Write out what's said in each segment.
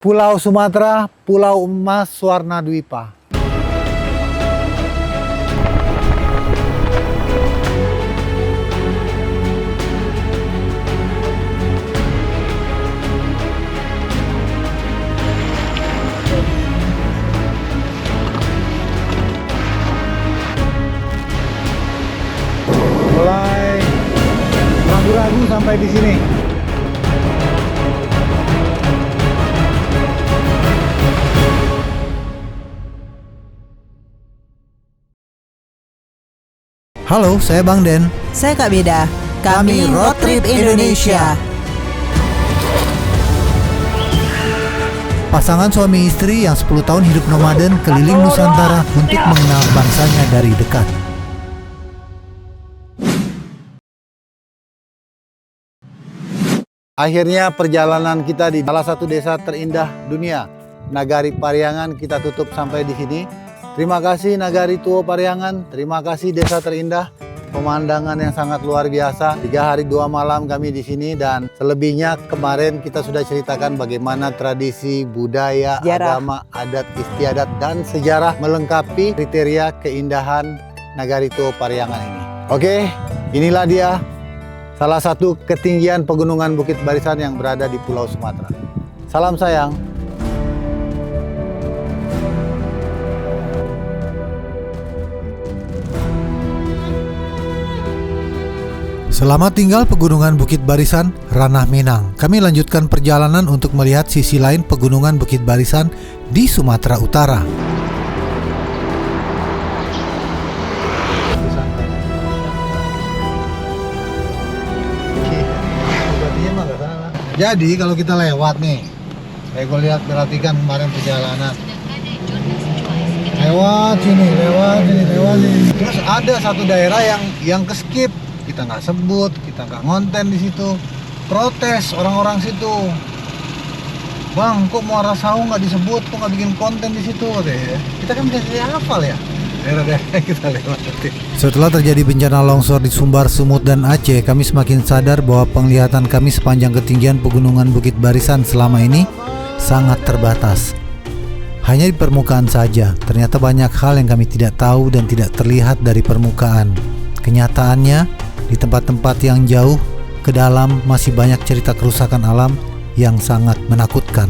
Pulau Sumatera, Pulau Emas Warna Dwipa. Mulai ragu-ragu sampai di sini. Halo, saya Bang Den. Saya Kak Beda. Kami Road Trip Indonesia. Pasangan suami istri yang 10 tahun hidup nomaden keliling Nusantara untuk mengenal bangsanya dari dekat. Akhirnya perjalanan kita di salah satu desa terindah dunia, Nagari Pariangan, kita tutup sampai di sini. Terima kasih Nagari Tuo Pariangan, terima kasih desa terindah, pemandangan yang sangat luar biasa. 3 hari 2 malam kami di sini dan selebihnya kemarin kita sudah ceritakan bagaimana tradisi, budaya, agama, adat istiadat dan sejarah melengkapi kriteria keindahan Nagari Tuo Pariangan ini. Oke, inilah dia salah satu ketinggian pegunungan Bukit Barisan yang berada di Pulau Sumatera. Salam sayang. Selamat tinggal Pegunungan Bukit Barisan, Ranah Minang. Kami lanjutkan perjalanan untuk melihat sisi lain Pegunungan Bukit Barisan di Sumatera Utara. Jadi kalau kita lewat nih, kayak gue lihat perhatikan kemarin perjalanan. Lewat sini. Terus ada satu daerah yang keskip. Kita nggak sebut, kita nggak ngonten di situ. Protes orang-orang situ. Bang, kok Muara Saung nggak disebut, kok nggak bikin konten di situ? Kita kan bisa hafal ya. Kita lewati. Setelah terjadi bencana longsor di Sumbar, Sumut, dan Aceh, kami semakin sadar bahwa penglihatan kami sepanjang ketinggian pegunungan Bukit Barisan selama ini sangat terbatas. Hanya di permukaan saja, ternyata banyak hal yang kami tidak tahu dan tidak terlihat dari permukaan. Kenyataannya, di tempat-tempat yang jauh ke dalam masih banyak cerita kerusakan alam yang sangat menakutkan.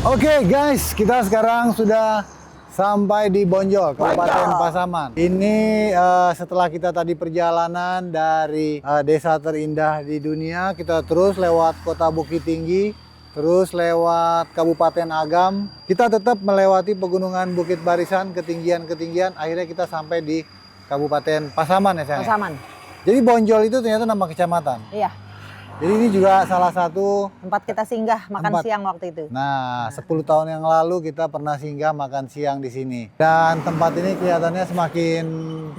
Oke guys, kita sekarang sudah sampai di Bonjol, Kabupaten Pasaman. Ini setelah kita tadi perjalanan dari desa terindah di dunia, kita terus lewat Kota Bukit Tinggi, terus lewat Kabupaten Agam. Kita tetap melewati pegunungan Bukit Barisan, ketinggian-ketinggian. Akhirnya kita sampai di Kabupaten Pasaman ya sayang? Pasaman. Jadi Bonjol itu ternyata nama kecamatan? Iya. Jadi ini juga salah satu tempat kita singgah makan siang waktu itu. Nah, 10 tahun yang lalu kita pernah singgah makan siang di sini. Dan tempat ini kelihatannya semakin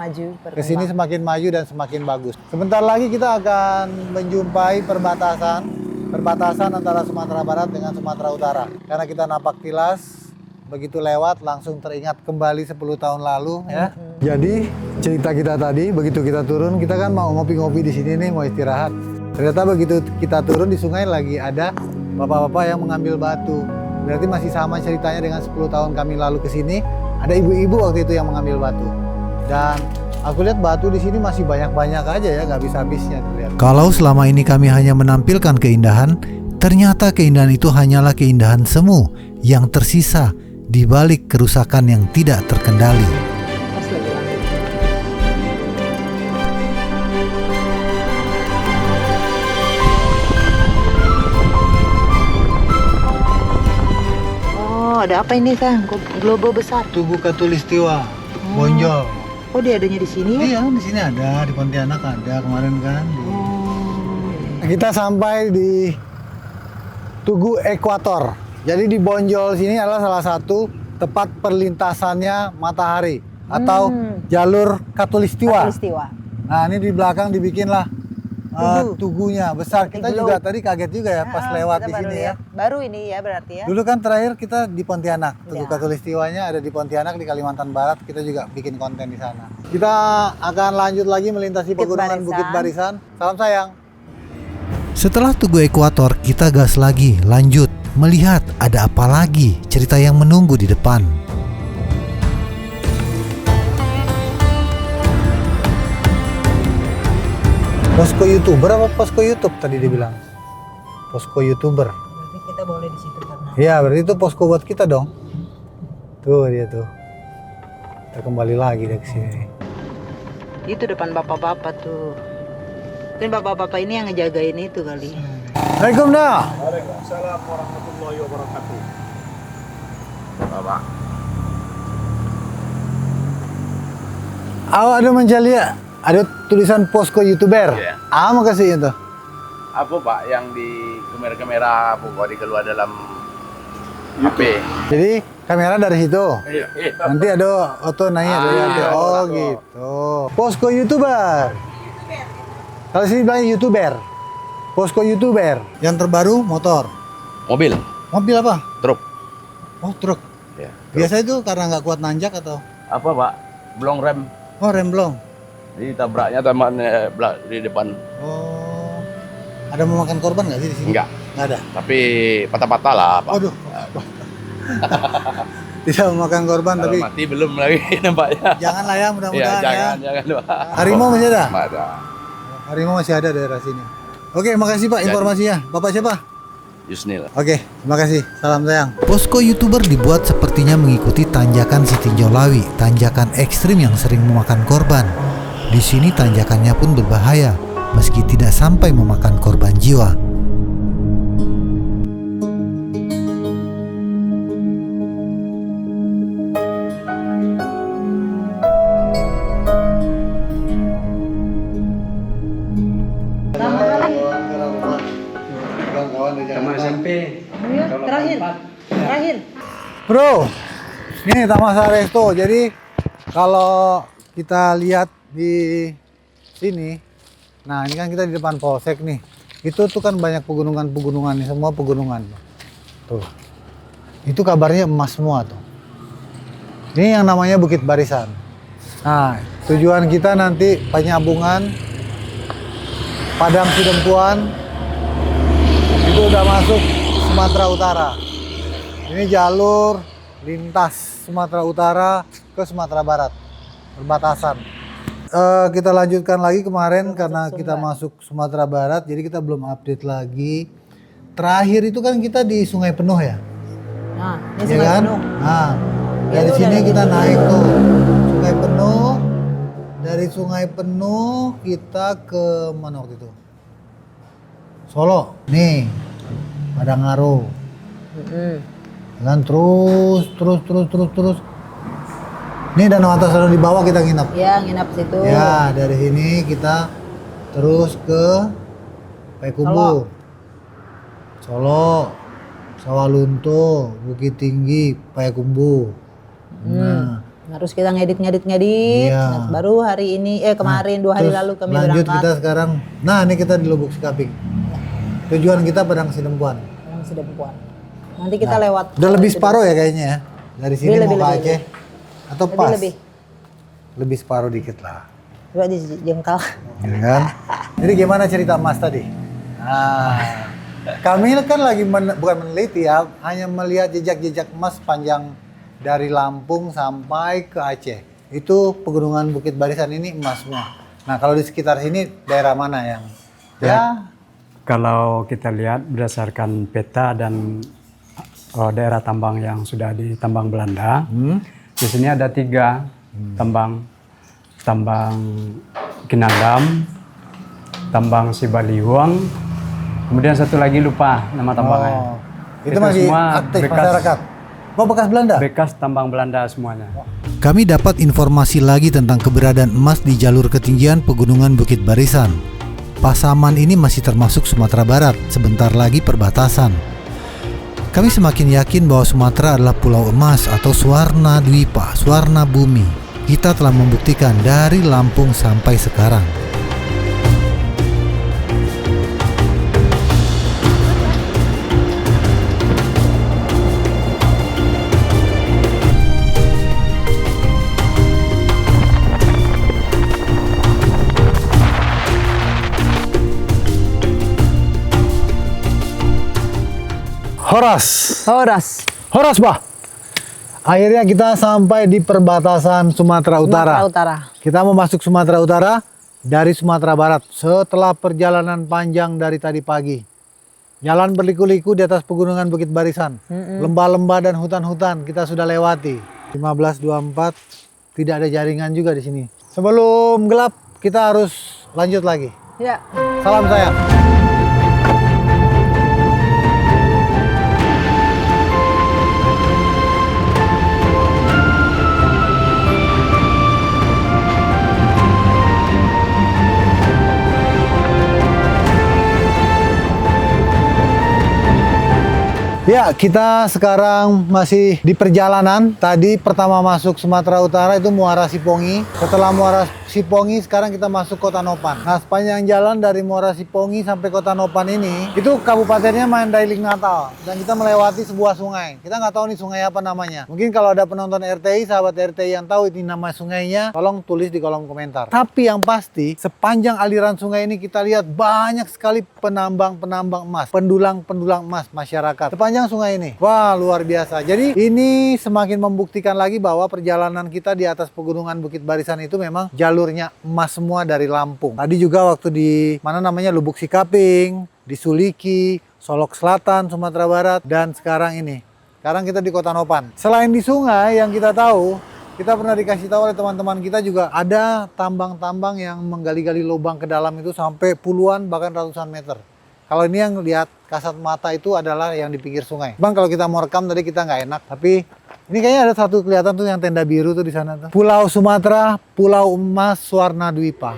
maju, kesini semakin maju dan semakin bagus. Sebentar lagi kita akan menjumpai perbatasan antara Sumatera Barat dengan Sumatera Utara. Karena kita napak tilas, begitu lewat langsung teringat kembali 10 tahun lalu ya. Jadi cerita kita tadi, begitu kita turun, kita kan mau ngopi-ngopi di sini nih, mau istirahat. Ternyata begitu kita turun di sungai lagi ada bapak-bapak yang mengambil batu. Berarti masih sama ceritanya dengan 10 tahun kami lalu ke sini. Ada ibu-ibu waktu itu yang mengambil batu. Dan aku lihat batu di sini masih banyak-banyak aja ya, nggak habis-habisnya terlihat. Kalau selama ini kami hanya menampilkan keindahan, ternyata keindahan itu hanyalah keindahan semu yang tersisa di balik kerusakan yang tidak terkendali. Ada apa ini kan? Globo besar. Tugu Katulistiwa, Bonjol. Oh, dia adanya di sini ya? Iya, di sini ada, di Pontianak ada kemarin kan. Kita sampai di Tugu Ekuator. Jadi di Bonjol sini adalah salah satu tempat perlintasannya matahari atau jalur Katulistiwa. Nah, ini di belakang dibikinlah tugunya besar. Kita juga tadi kaget juga ya pas lewat di sini ya. Baru ini ya berarti ya. Dulu kan terakhir kita di Pontianak. Tugu Katulistiwanya ada di Pontianak, di Kalimantan Barat. Kita juga bikin konten di sana. Kita akan lanjut lagi melintasi pegunungan Bukit Barisan. Salam sayang. Setelah Tugu Ekuator, kita gas lagi, lanjut melihat ada apa lagi cerita yang menunggu di depan. Posko YouTuber apa posko YouTube tadi dibilang? Posko YouTuber. Berarti kita boleh di situ karena. Iya, berarti itu posko buat kita dong. Tuh dia tuh. Kita kembali lagi dari sini. Itu depan bapak-bapak tuh. Kan bapak-bapak ini yang ngejagain itu kali. Assalamualaikum dah. Waalaikumsalam warahmatullahi wabarakatuh. Bapak. Awak ada mencari ada tulisan posko YouTuber. Iya. Ah, makasih itu. Apa Pak yang di kamera-kamera apa kok dikeluar dalam HP? Jadi kamera dari situ. Iya. Nanti ada auto nanya dari Ah, nanti. iya, Oh betul. gitu. Posko YouTuber. Kalau sini bilang YouTuber. Posko YouTuber. Yang terbaru motor. Mobil, Mobil apa? truk. Oh truk. Ya. Biasa itu karena nggak kuat nanjak atau? Apa Pak? Blong rem. Oh remblong. Jadi tabraknya teman di depan. Oh. Ada memakan korban nggak sih di sini? Enggak, Nggak ada. tapi patah-patah lah Pak. Aduh. Tidak memakan korban Kalau tapi mati belum lagi nampaknya. janganlah ya Iya, mudah-mudahan jangan, ya. jangan Pak. Harimau masih ada? Nggak ada. Harimau masih ada daerah sini. Oke, makasih Pak informasinya. Bapak siapa? Yusnil. Oke, terima kasih. Salam sayang. Posko YouTuber dibuat sepertinya mengikuti tanjakan Sitinjau Lawi, tanjakan ekstrim yang sering memakan korban. Di sini tanjakannya pun berbahaya, meski tidak sampai memakan korban jiwa. Terakhir. Bro, ini Tamasa Resto. Jadi kalau kita lihat di sini, nah ini kan kita di depan Polsek nih. Itu tuh kan banyak pegunungan-pegunungan nih, semua pegunungan. Tuh. Itu kabarnya emas semua tuh. Ini yang namanya Bukit Barisan. Nah, tujuan kita nanti penyambungan Padang Sidempuan itu udah masuk Sumatera Utara. Ini jalur lintas Sumatera Utara ke Sumatera Barat, perbatasan. Kita lanjutkan lagi kemarin karena kita masuk Sumatera Barat, jadi kita belum update lagi. Terakhir itu kan kita di Sungai Penuh ya, Nah, ini ya Sungai kan? Penuh. Nah, dari Itu sini udah kita gitu. naik tuh Sungai Penuh. Dari Sungai Penuh kita ke mana waktu itu? Solo. Nih, Padangaro. Dan terus. Ini Danau Antasari di bawah kita nginep. Ya, nginap situ. Ya, dari sini kita terus ke Payakumbuh, Solo, Sawalunto, Bukit Tinggi, Payakumbuh. Nah, Harus kita ngedit. Iya. Nah, baru hari ini, kemarin 2 hari terus lalu kami lanjut berangkat. kita sekarang. Nah, ini kita di Lubuk Sikaping. Tujuan kita Padang Sidempuan. Yang Sidempuan. Nanti kita lewat. Udah lebih separuh ya kayaknya ya. Dari sini Lebih, mau ke lebih, Aceh. Atau Lebih, pas? lebih. Lebih separuh dikit lah. Coba di jengkal. Ya kan? Jadi gimana cerita Mas tadi? Nah, kami kan lagi bukan meneliti ya, hanya melihat jejak-jejak emas panjang dari Lampung sampai ke Aceh. Itu pegunungan Bukit Barisan ini emas semua. Nah, kalau di sekitar sini daerah mana yang Ya, kalau kita lihat berdasarkan peta dan daerah tambang yang sudah ditambang Belanda, di sini ada 3 tambang Kinandam, tambang Sibalihuang, kemudian satu lagi lupa nama tambangnya. Oh, itu masih semua aktif bekas, masyarakat. Oh, bekas Belanda? bekas tambang Belanda semuanya. Kami dapat informasi lagi tentang keberadaan emas di jalur ketinggian pegunungan Bukit Barisan. Pasaman ini masih termasuk Sumatera Barat, sebentar lagi perbatasan. Kami semakin yakin bahwa Sumatera adalah pulau emas atau Swarna Dwipa, Swarna Bumi. Kita telah membuktikan dari Lampung sampai sekarang. Horas. Horas, Bah. Akhirnya kita sampai di perbatasan Sumatera Utara. Kita mau masuk Sumatera Utara dari Sumatera Barat setelah perjalanan panjang dari tadi pagi. Jalan berliku-liku di atas pegunungan Bukit Barisan. Lembah-lembah dan hutan-hutan kita sudah lewati. 15.24 tidak ada jaringan juga di sini. Sebelum gelap kita harus lanjut lagi. Ya. Salam sayang. Ya, kita sekarang masih di perjalanan. Tadi pertama masuk Sumatera Utara itu Muara Sipongi. Setelah Muara Sipongi, sekarang kita masuk Kota Nopan. Nah, sepanjang jalan dari Muara Sipongi sampai Kota Nopan ini, itu kabupatennya Mandailing Natal. Dan kita melewati sebuah sungai. Kita nggak tahu nih sungai apa namanya. Mungkin kalau ada penonton RTI, sahabat RTI yang tahu ini nama sungainya, tolong tulis di kolom komentar. Tapi yang pasti, sepanjang aliran sungai ini kita lihat banyak sekali penambang-penambang emas, pendulang-pendulang emas masyarakat. Sepanjang sungai ini. Wah, luar biasa. Jadi ini semakin membuktikan lagi bahwa perjalanan kita di atas pegunungan Bukit Barisan itu memang jalurnya emas semua dari Lampung. Tadi juga waktu di mana namanya Lubuk Sikaping, di Suliki, Solok Selatan, Sumatera Barat, dan sekarang ini. Sekarang kita di Kota Nopan. Selain di sungai yang kita tahu, kita pernah dikasih tahu oleh teman-teman kita juga ada tambang-tambang yang menggali-gali lubang ke dalam itu sampai puluhan bahkan ratusan meter. Kalau ini yang lihat kasat mata itu adalah yang di pinggir sungai. Bang, kalau kita mau rekam tadi kita nggak enak, tapi ini kayaknya ada satu kelihatan tuh yang tenda biru tuh di sana tuh. Pulau Sumatera, Pulau Emas Swarna Dwipa.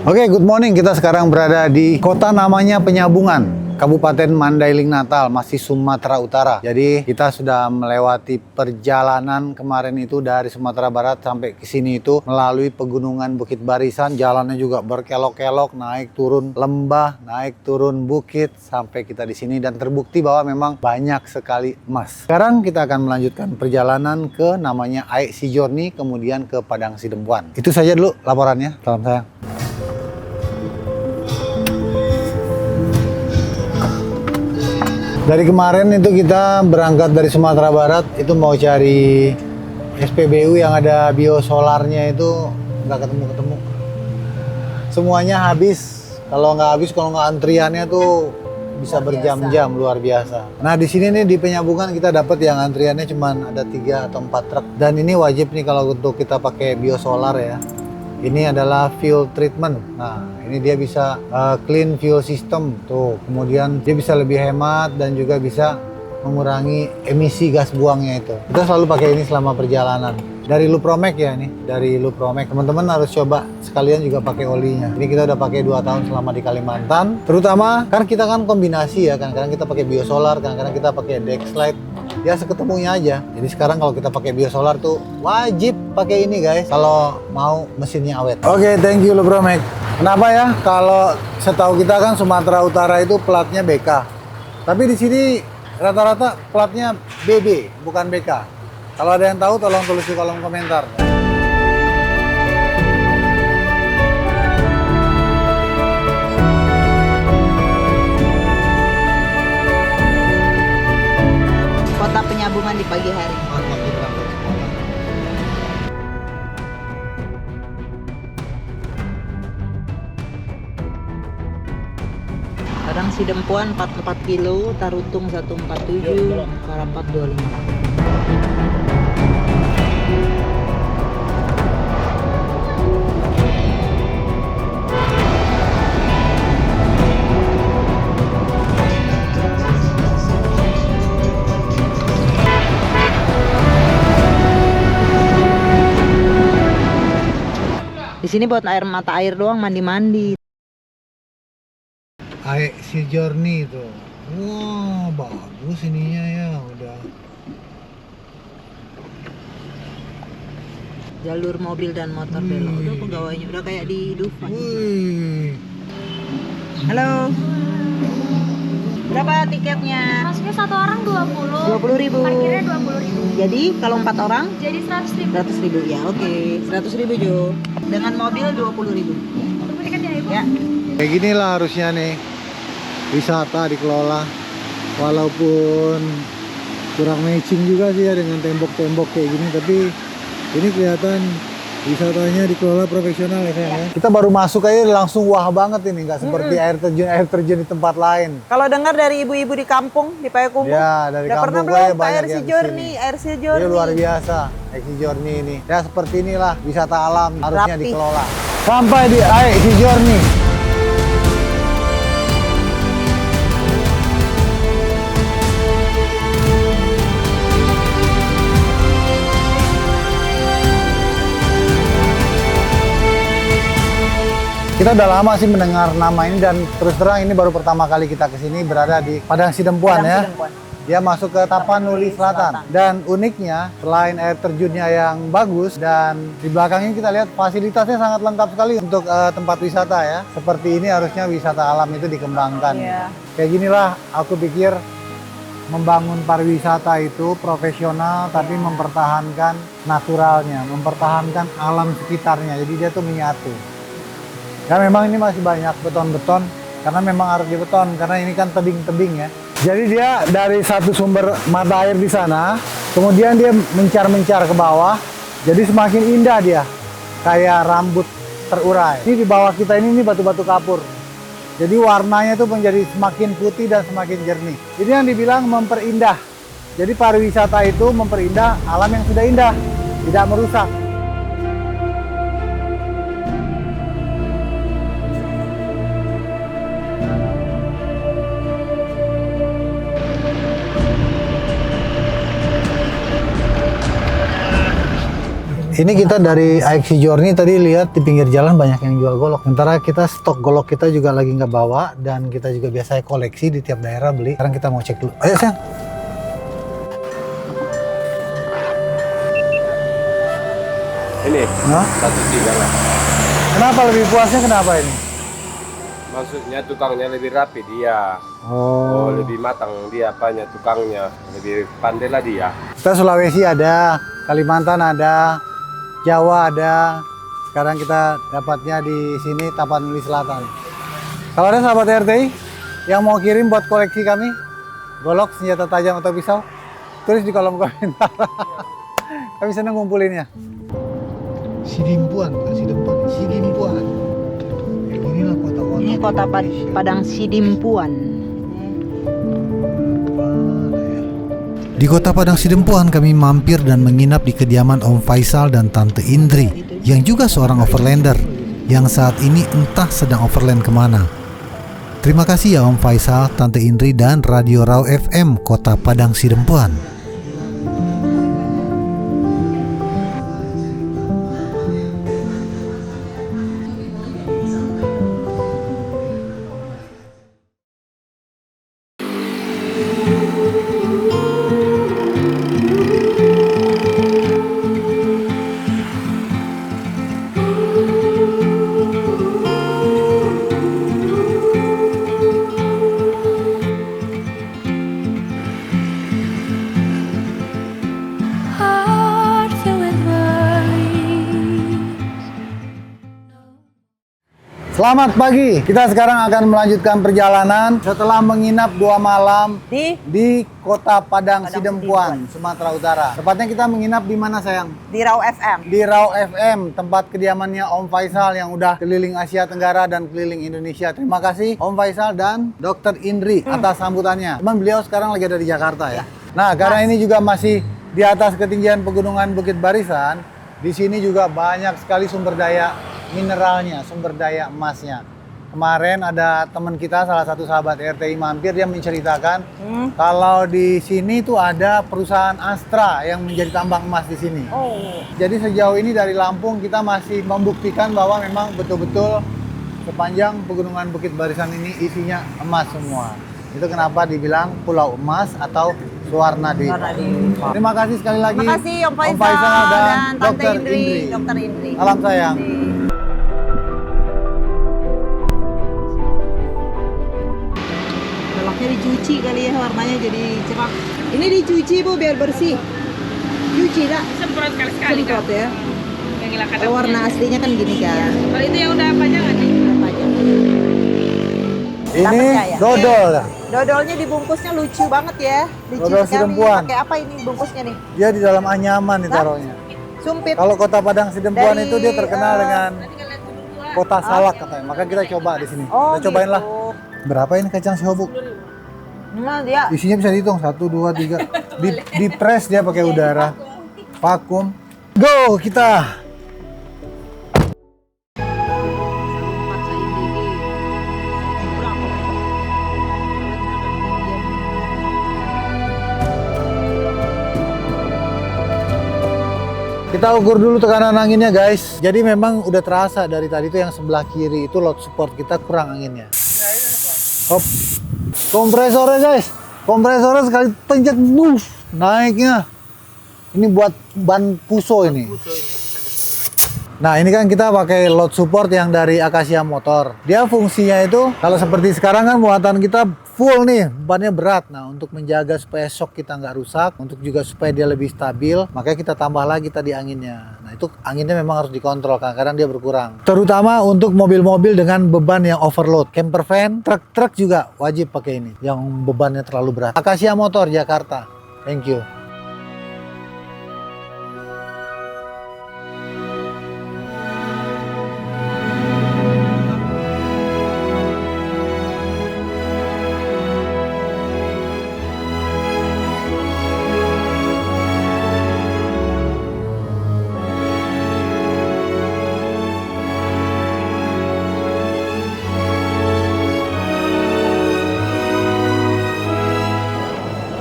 Oke, good morning. Kita sekarang berada di kota namanya Penyabungan, Kabupaten Mandailing Natal, masih Sumatera Utara. Jadi kita sudah melewati perjalanan kemarin itu dari Sumatera Barat sampai ke sini itu melalui pegunungan Bukit Barisan. Jalannya juga berkelok-kelok, naik turun lembah, naik turun bukit sampai kita di sini dan terbukti bahwa memang banyak sekali emas. Sekarang kita akan melanjutkan perjalanan ke namanya Aek Sijorni, kemudian ke Padang Sidempuan. Itu saja dulu laporannya. Salam sayang. Dari kemarin itu kita berangkat dari Sumatera Barat itu mau cari SPBU yang ada biosolarnya itu nggak ketemu-ketemu. Semuanya habis. Kalau nggak antriannya tuh bisa berjam-jam, luar biasa. Nah di sini nih di Penyabungan kita dapat yang antriannya cuma ada 3 atau 4 truk. Dan ini wajib nih kalau untuk kita pakai biosolar ya. Ini adalah fuel treatment. Nah, ini dia bisa clean fuel system tuh. Kemudian dia bisa lebih hemat dan juga bisa mengurangi emisi gas buangnya itu. Kita selalu pakai ini selama perjalanan. Dari Lupromek ya ini, dari Lupromek. Teman-teman harus coba sekalian juga pakai olinya. Ini kita udah pakai 2 tahun selama di Kalimantan. Terutama kan kita kan kombinasi ya, kadang-kadang kita pakai biosolar, kadang-kadang kita pakai Dexlite. Ya seketemunya aja. Jadi sekarang kalau kita pakai biosolar tuh wajib pakai ini guys kalau mau mesinnya awet. Oke, thank you Lupromek. Kenapa ya? Kalau setahu kita kan Sumatera Utara itu platnya BK. Tapi di sini rata-rata platnya BB, bukan BK. Kalau ada yang tahu tolong tulis di kolom komentar. Kota Penyabungan di pagi hari. Padang Sidempuan 44 kilo, Tarutung 147, Karapat 25. Di sini buat air mata air doang, mandi-mandi. Aek Sijorni itu. Wah, bagus ininya ya, udah. Jalur mobil dan motor belok. Udah pegawainya udah kayak di Dufan. Wih. Halo. Berapa tiketnya? Masuknya satu orang 20. 20.000. Parkirnya 20.000. Jadi kalau 4 orang Jadi 100.000. 100.000 ya. Oke, 100.000 Jo. Dengan mobil 20.000. Tunggu tiketnya ya, Ibu. Ya. Kayak gini lah harusnya nih wisata dikelola, walaupun kurang matching juga sih ya dengan tembok-tembok kayak gini, tapi ini kelihatan wisatanya dikelola profesional ya sayang ya. Kita baru masuk aja langsung wah banget ini, nggak seperti air terjun di tempat lain. Kalau dengar dari ibu-ibu di kampung di Payakumbuh, Ya, dari udah pernah kampung gue belum banyak air si yang Journey, kesini. air si Ini Journey. luar biasa, Exi Journey ini. Ya seperti inilah wisata alam harusnya Rapi. dikelola. Sampai di Exi Journey. Kita udah lama sih mendengar nama ini dan terus terang ini baru pertama kali kita kesini berada di Padang Sidempuan Padang ya. Sidempuan. Dia masuk ke Tapanuli Selatan. Dan uniknya selain air terjunnya yang bagus dan di belakangnya kita lihat fasilitasnya sangat lengkap sekali untuk tempat wisata ya. Seperti ini harusnya wisata alam itu dikembangkan. Iya. Kayak ginilah aku pikir membangun pariwisata itu profesional tapi mempertahankan naturalnya, mempertahankan alam sekitarnya. Jadi dia tuh menyatu. Ya memang ini masih banyak beton-beton karena memang harus dibeton karena ini kan tebing-tebing ya. Jadi dia dari satu sumber mata air di sana, kemudian dia mencar-mencar ke bawah. Jadi semakin indah dia, kayak rambut terurai. Ini di bawah kita ini batu-batu kapur. Jadi warnanya tuh menjadi semakin putih dan semakin jernih. Ini yang dibilang memperindah. Jadi pariwisata itu memperindah alam yang sudah indah, tidak merusak. Ini kita dari Exi Journey tadi lihat di pinggir jalan banyak yang jual golok. Sementara kita stok golok kita juga lagi nggak bawa dan kita juga biasanya koleksi di tiap daerah beli. Sekarang kita mau cek dulu. Ayo sayang. Ini Hah? 1.3 lah. Kenapa lebih puasnya kenapa ini? Maksudnya tukangnya lebih rapi dia. Oh, lebih matang dia apanya tukangnya. Lebih pandai lah dia. Kita Sulawesi ada, Kalimantan ada, Jawa ada. Sekarang kita dapatnya di sini Tapanuli Selatan. Kalau ada sahabat RTI yang mau kirim buat koleksi kami, golok, senjata tajam atau pisau, tulis di kolom komentar. Kami senang ngumpulinnya. Sidimpuan, bukan Sidempuan, Sidimpuan. Ya, inilah kota-kota. Ini kota Padang Sidimpuan. Di kota Padang Sidempuan kami mampir dan menginap di kediaman Om Faisal dan Tante Indri yang juga seorang overlander yang saat ini entah sedang overland kemana. Terima kasih ya Om Faisal, Tante Indri dan Radio Raw FM Kota Padang Sidempuan. Heart filled with worry. Selamat pagi, kita sekarang akan melanjutkan perjalanan setelah menginap 2 malam di kota Padang Sidempuan, Sumatera Utara. Tepatnya kita menginap di mana sayang? Di Raw FM. Di Raw FM, tempat kediamannya Om Faisal yang udah keliling Asia Tenggara dan keliling Indonesia. Terima kasih Om Faisal dan Dr. Indri atas sambutannya. Cuman beliau sekarang lagi ada di Jakarta ya. Nah, karena ini juga masih di atas ketinggian pegunungan Bukit Barisan, di sini juga banyak sekali sumber daya mineralnya, sumber daya emasnya. Kemarin ada teman kita, salah satu sahabat RTI mampir, dia menceritakan kalau di sini tuh ada perusahaan Astra yang menjadi tambang emas di sini. Jadi sejauh ini dari Lampung kita masih membuktikan bahwa memang betul-betul sepanjang pegunungan Bukit Barisan ini isinya emas semua. Itu kenapa dibilang Pulau Emas atau Suwarnadi. Terima kasih sekali lagi. Terima kasih Om Faisal, dan dan Tante Dr. Indri. Dokter Indri. Salam sayang. Velgnya dicuci kali ya, warnanya jadi cerah. Ini dicuci Bu biar bersih. Cuci tak? Semprot sekali-sekali kan. Semprot ya. Yang hilangkan Kalau warna aslinya kan gini kan. Kalau itu yang udah pajangan nih. Apa aja? Ini Dapet ya? dodol. Dodolnya dibungkusnya lucu banget ya. Lucu Dodol sekali. Sidempuan. Pakai apa ini bungkusnya nih? Dia di dalam anyaman ditaruhnya. Sumpit. Kalau Kota Padang Sidempuan Dari, itu dia terkenal dengan Nanti kalian turun dua. kota salak katanya. Maka kita coba di sini. Oh, Kita cobain lah. gitu. Berapa ini kacang siobuk? Nah, dia Isinya bisa dihitung 1, 2, 3. Di press dia pakai udara. Vakum. Go kita. Kita ukur dulu tekanan anginnya guys. Jadi memang udah terasa dari tadi tuh yang sebelah kiri itu load support kita kurang anginnya. Hop. Kompresornya guys. Kompresornya sekali pencet buf, naiknya. Ini buat ban puso ini. Nah ini kan kita pakai load support yang dari Acacia Motor. Dia fungsinya itu kalau seperti sekarang kan muatan kita full nih, bannya berat. Nah untuk menjaga supaya shock kita nggak rusak, untuk juga supaya dia lebih stabil, makanya kita tambah lagi tadi anginnya. Nah itu anginnya memang harus dikontrol, kadang-kadang dia berkurang. Terutama untuk mobil-mobil dengan beban yang overload. Camper van, truk-truk juga wajib pakai ini, yang bebannya terlalu berat. Acacia Motor Jakarta. Thank you.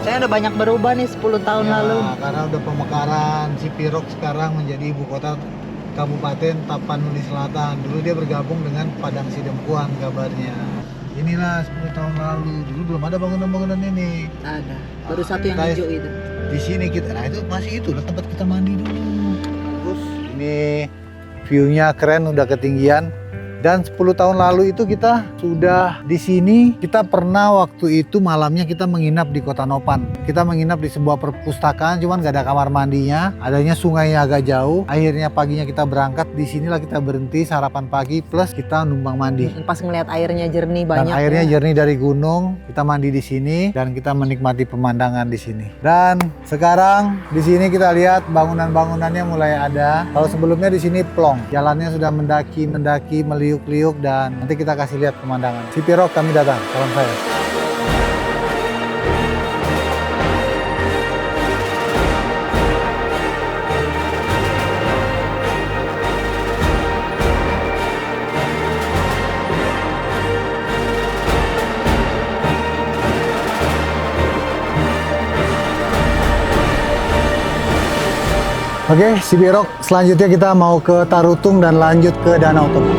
saya udah banyak berubah nih 10 tahun lalu. Ya, karena udah pemekaran, Cipirok sekarang menjadi ibu kota Kabupaten Tapanuli Selatan. Dulu dia bergabung dengan Padang Sidempuan kabarnya. Inilah 10 tahun lalu. Dulu belum ada bangunan-bangunan ini. Ada. Baru satu yang Guys, hijau itu. Di sini kita, nah itu masih itu lah tempat kita mandi dulu. Terus ini view-nya keren, udah ketinggian. Dan 10 tahun lalu itu kita sudah di sini. Kita pernah waktu itu malamnya kita menginap di Kota Nopan. Kita menginap di sebuah perpustakaan, cuman gak ada kamar mandinya. Adanya sungainya agak jauh. Akhirnya paginya kita berangkat. Di sinilah kita berhenti sarapan pagi plus kita numpang mandi. Pas ngeliat airnya jernih Dan banyak. airnya ya. jernih dari gunung. Kita mandi di sini dan kita menikmati pemandangan di sini. Dan sekarang di sini kita lihat bangunan-bangunannya mulai ada. Kalau sebelumnya di sini plong. Jalannya sudah mendaki, meliuk-liuk dan nanti kita kasih lihat pemandangan. Cipirok kami datang. Salam saya. Oke, Cipirok. Selanjutnya kita mau ke Tarutung dan lanjut ke Danau Toba.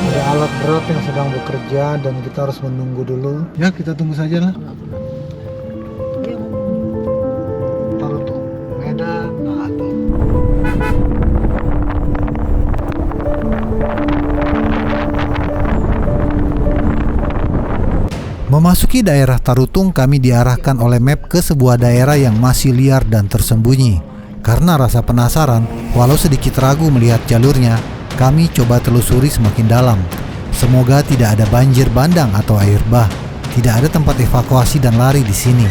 Ada alat berat yang sedang bekerja dan kita harus menunggu dulu. Ya, kita tunggu saja lah. Tarutung, Medan, Nato. Memasuki daerah Tarutung, kami diarahkan oleh map ke sebuah daerah yang masih liar dan tersembunyi. Karena rasa penasaran, walau sedikit ragu melihat jalurnya, kami coba telusuri semakin dalam. Semoga tidak ada banjir bandang atau air bah. Tidak ada tempat evakuasi dan lari di sini.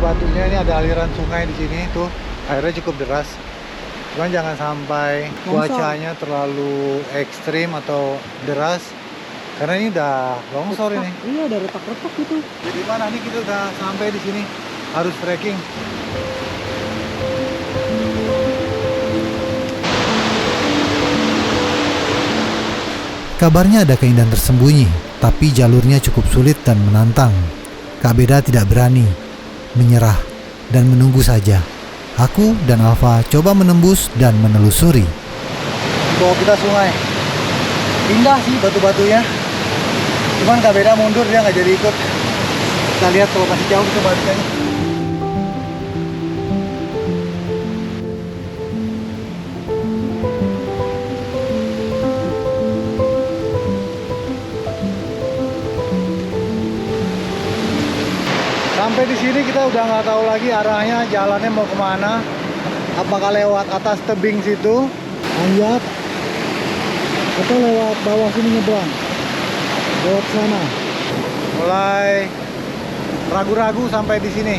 batu-batunya ini ada aliran sungai di sini tuh, airnya cukup deras. Cuman jangan sampai cuacanya terlalu ekstrim atau deras, karena ini udah longsor ini. Iya, udah retak-retak gitu. Jadi mana nih, kita udah sampai di sini, harus trekking. Kabarnya ada keindahan tersembunyi, tapi jalurnya cukup sulit dan menantang. Kak Beda tidak berani, menyerah, dan menunggu saja. Aku dan Alfa coba menembus dan menelusuri. Bawa kita sungai. Indah sih batu-batunya. Cuman Kak Beda mundur, dia nggak jadi ikut. Kita lihat kalau masih jauh itu batunya. Sampai di sini kita udah nggak tahu lagi arahnya, jalannya mau kemana. Apakah lewat atas tebing situ, manjat, atau lewat bawah sini nyebrang, lewat sana. Mulai ragu-ragu sampai di sini.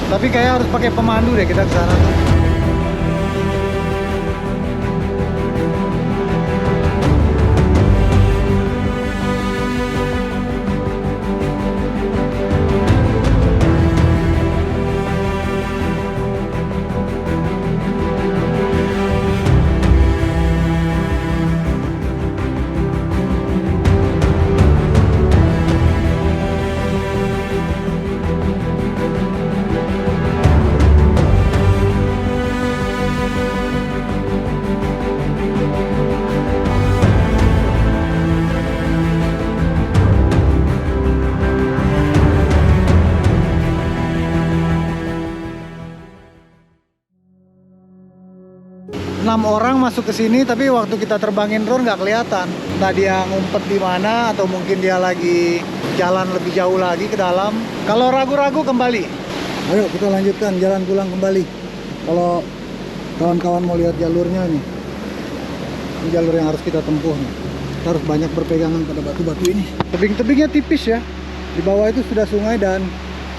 Tapi kayak harus pakai pemandu deh kita ke sana tuh. Enam orang masuk ke sini, tapi waktu kita terbangin drone nggak kelihatan. Entah dia ngumpet di mana atau mungkin dia lagi jalan lebih jauh lagi ke dalam. Kalau ragu-ragu kembali. Ayo kita lanjutkan jalan pulang kembali. Kalau kawan-kawan mau lihat jalurnya nih, ini jalur yang harus kita tempuh nih. Kita harus banyak berpegangan pada batu-batu ini. Tebing-tebingnya tipis ya. Di bawah itu sudah sungai dan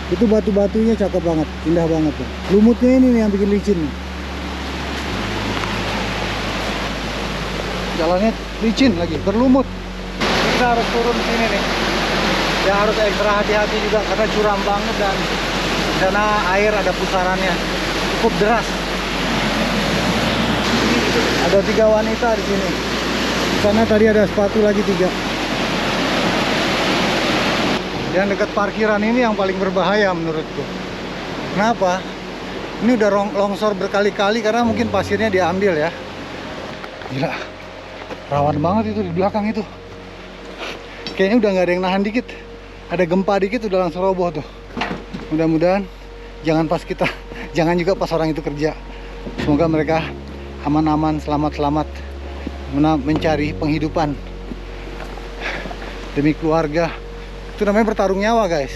itu batu-batunya cakep banget, indah banget tuh. Lumutnya ini nih yang bikin licin nih. Jalannya licin lagi, berlumut. Kita harus turun sini nih. Ya harus ekstra hati-hati juga karena curam banget dan di sana air ada pusarannya cukup deras. Ada 3 wanita di sini. Di sana tadi ada sepatu lagi 3. Yang dekat parkiran ini yang paling berbahaya menurutku. Kenapa? Ini udah longsor berkali-kali karena mungkin pasirnya diambil ya. Gila. Rawan banget itu di belakang itu. Kayaknya udah nggak ada yang nahan dikit. Ada gempa dikit udah langsung roboh tuh. Mudah-mudahan jangan pas kita, jangan juga pas orang itu kerja. Semoga mereka aman-aman, selamat-selamat mencari penghidupan demi keluarga. Itu namanya bertarung nyawa, guys.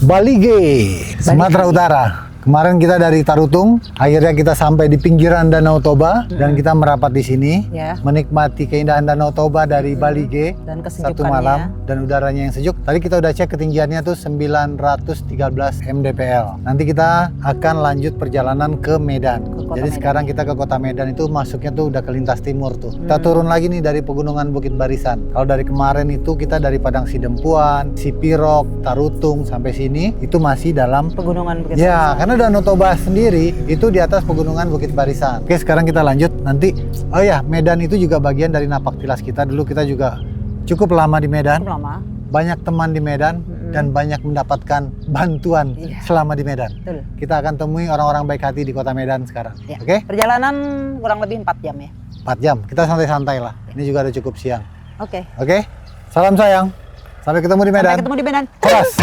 Balige, Sumatera Utara. Kemarin kita dari Tarutung, akhirnya kita sampai di pinggiran Danau Toba dan kita merapat di sini, Ya. menikmati keindahan Danau Toba dari Balige Dan satu malam dan udaranya yang sejuk. Tadi kita udah cek ketinggiannya tuh 913 mdpl. Nanti kita akan lanjut perjalanan ke Medan. Kota Jadi Medan. sekarang kita ke kota Medan itu masuknya tuh udah ke lintas timur tuh. Kita turun lagi nih dari pegunungan Bukit Barisan. Kalau dari kemarin itu kita dari Padang Sidempuan, Sipirok, Tarutung sampai sini itu masih dalam pegunungan Bukit ya, karena Danau Toba sendiri itu di atas pegunungan Bukit Barisan. Oke, sekarang kita lanjut nanti. Oh ya, Medan itu juga bagian dari napaktilas kita. Dulu kita juga cukup lama di Medan. Cukup lama. Banyak teman di Medan dan banyak mendapatkan bantuan Iya. selama di Medan. Betul. Kita akan temui orang-orang baik hati di kota Medan sekarang. Ya. Oke? Perjalanan kurang lebih 4 jam ya. 4 jam. Kita santai-santai lah. Ini juga udah cukup siang. Oke. Oke? Salam sayang. Sampai ketemu di Medan. Sampai ketemu di Medan. Keras.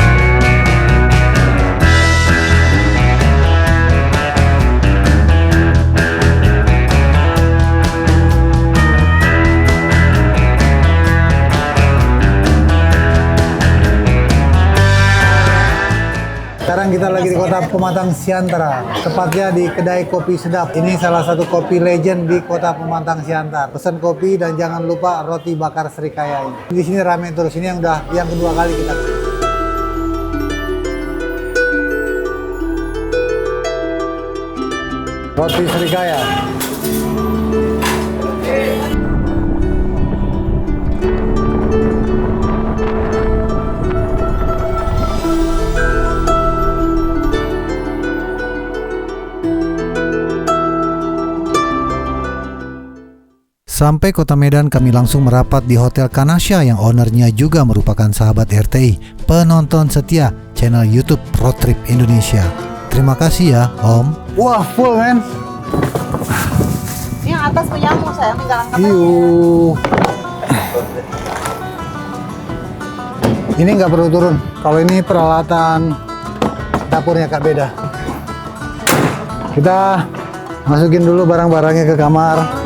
Kota Pematang Siantara, tepatnya di kedai kopi sedap. Ini salah satu kopi legend di Kota Pematang Siantara. Pesan kopi dan jangan lupa roti bakar Srikaya ini. Di sini rame terus. Ini yang kedua kali kita. Roti Srikaya. Sampai Kota Medan, kami langsung merapat di Hotel Kanasya yang ownernya juga merupakan sahabat RTI, penonton setia channel YouTube Road Trip Indonesia. Terima kasih ya, Om. Wah, full men. Ini yang atas punyamu, sayang. Tinggal angkat aja. Iu. Ini nggak perlu turun. Kalau ini peralatan dapurnya Kak Beda. Kita masukin dulu barang-barangnya ke kamar.